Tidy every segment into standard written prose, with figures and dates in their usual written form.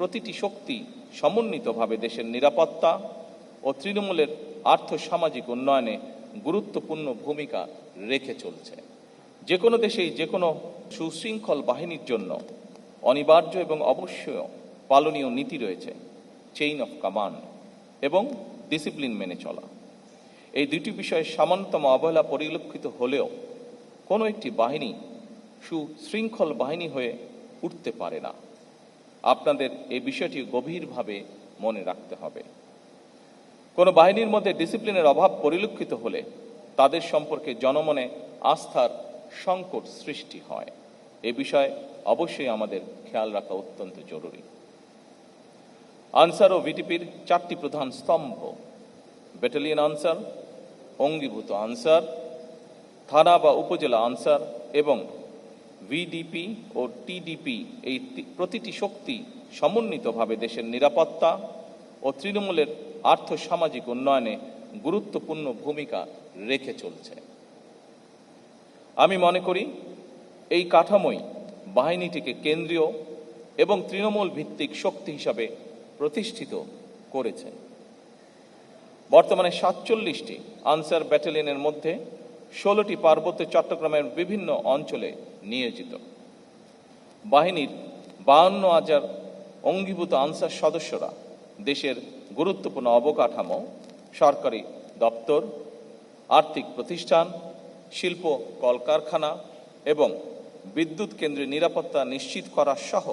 প্রতিটি শক্তি সমন্বিতভাবে দেশের নিরাপত্তা ও তৃণমূলের আর্থসামাজিক উন্নয়নে গুরুত্বপূর্ণ ভূমিকা রেখে চলছে। যে কোনো দেশেই যে কোনো সুশৃঙ্খল বাহিনীর জন্য অনিবার্য এবং অবশ্যই পালনীয় নীতি রয়েছে, চেইন অফ কমান্ড এবং ডিসিপ্লিন মেনে চলা। এই দুটি বিষয়ে সামান্যতম অবহেলা পরিলক্ষিত হলেও কোনো একটি বাহিনী সুশৃঙ্খল বাহিনী হয়ে উঠতে পারে না। আপনাদের এই বিষয়টি গভীরভাবে মনে রাখতে হবে। কোনো বাহিনীর মধ্যে ডিসিপ্লিনের অভাব পরিলক্ষিত হলে তাদের সম্পর্কে জনমনে আস্থার সংকট সৃষ্টি হয়। এ বিষয়ে অবশ্যই আমাদের খেয়াল রাখা অত্যন্ত জরুরি। আনসার ও ভিটিপির 4টি প্রধান স্তম্ভ, ব্যাটালিয়ন আনসার, অঙ্গীভূত আনসার, থানা বা উপজেলা আনসার এবং ভিডিপি ও টিডিপি, এই প্রতিটি শক্তি সমন্বিতভাবে দেশের নিরাপত্তা ও তৃণমূলের আর্থসামাজিক উন্নয়নে গুরুত্বপূর্ণ ভূমিকা রেখে চলছে। আমি মনে করি এই কাঠামোই বাহিনীটিকে কেন্দ্রীয় এবং তৃণমূল ভিত্তিক শক্তি হিসাবে প্রতিষ্ঠিত করেছে। বর্তমানে 47টি আনসার ব্যাটালিয়নের মধ্যে 16টি পার্বত্য চট্টগ্রামের বিভিন্ন অঞ্চলে নিয়োজিত। বাহিনীর 52,000 অঙ্গীভূত আনসার সদস্যরা দেশের গুরুত্বপূর্ণ অবকাঠামো, সরকারি দপ্তর, আর্থিক প্রতিষ্ঠান, শিল্প কলকারখানা এবং বিদ্যুৎ কেন্দ্রে নিরাপত্তা নিশ্চিত করা সহ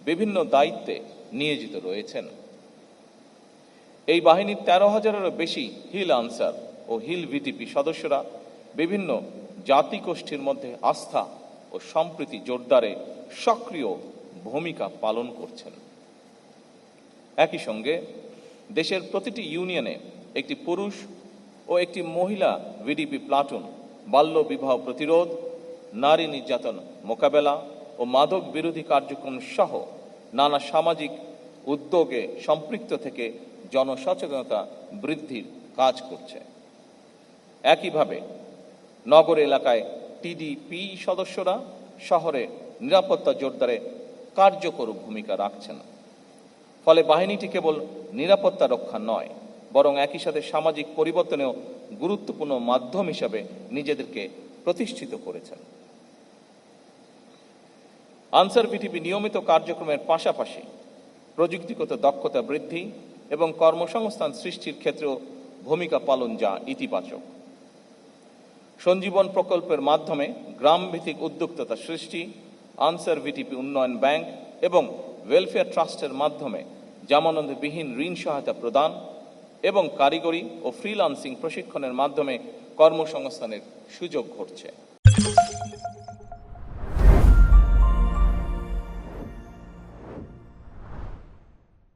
বিভিন্ন দায়িত্বে নিয়োজিত রয়েছেন। এই বাহিনীর 13,000-এরও বেশি হিল আনসার ও হিল ভিটিপি সদস্যরা বিভিন্ন জাতিগোষ্ঠীর মধ্যে আস্থা ও সম্প্রীতি জোরদারে সক্রিয় ভূমিকা পালন করছেন। একই সঙ্গে দেশের প্রতিটি ইউনিয়নে একটি পুরুষ ও একটি মহিলা ভিডিপি প্লাটুন বাল্য বিবাহ প্রতিরোধ, নারী নির্যাতন মোকাবেলা ও মাদক বিরোধী কার্যক্রম সহ নানা সামাজিক উদ্যোগে সম্পৃক্ত থেকে জনসচেতনতা বৃদ্ধির কাজ করছে। একইভাবে নগর এলাকায় টিডিপি সদস্যরা শহরে নিরাপত্তা জোরদারে কার্যকর ভূমিকা রাখছেন। ফলে বাহিনীটি কেবল নিরাপত্তা রক্ষা নয়, বরং একই সাথে সামাজিক পরিবর্তনেও গুরুত্বপূর্ণ মাধ্যম হিসাবে নিজেদেরকে প্রতিষ্ঠিত করেছেন। আনসার ভিটিপি নিয়মিত কার্যক্রমের পাশাপাশি প্রযুক্তিগত দক্ষতা বৃদ্ধি এবং কর্মসংস্থান সৃষ্টির ক্ষেত্রেও ভূমিকা পালন যা ইতিবাচক। সঞ্জীবন প্রকল্পের মাধ্যমে গ্রামভিত্তিক উদ্যোক্তা সৃষ্টি, আনসার ভিটিপি উন্নয়ন ব্যাংক এবং ওয়েলফেয়ার ট্রাস্টের মাধ্যমে জামানতবিহীন ঋণ সহায়তা প্রদান এবং কারিগরি ও ফ্রিল্যান্সিং প্রশিক্ষণের মাধ্যমে কর্মসংস্থানের সুযোগ ঘটছে।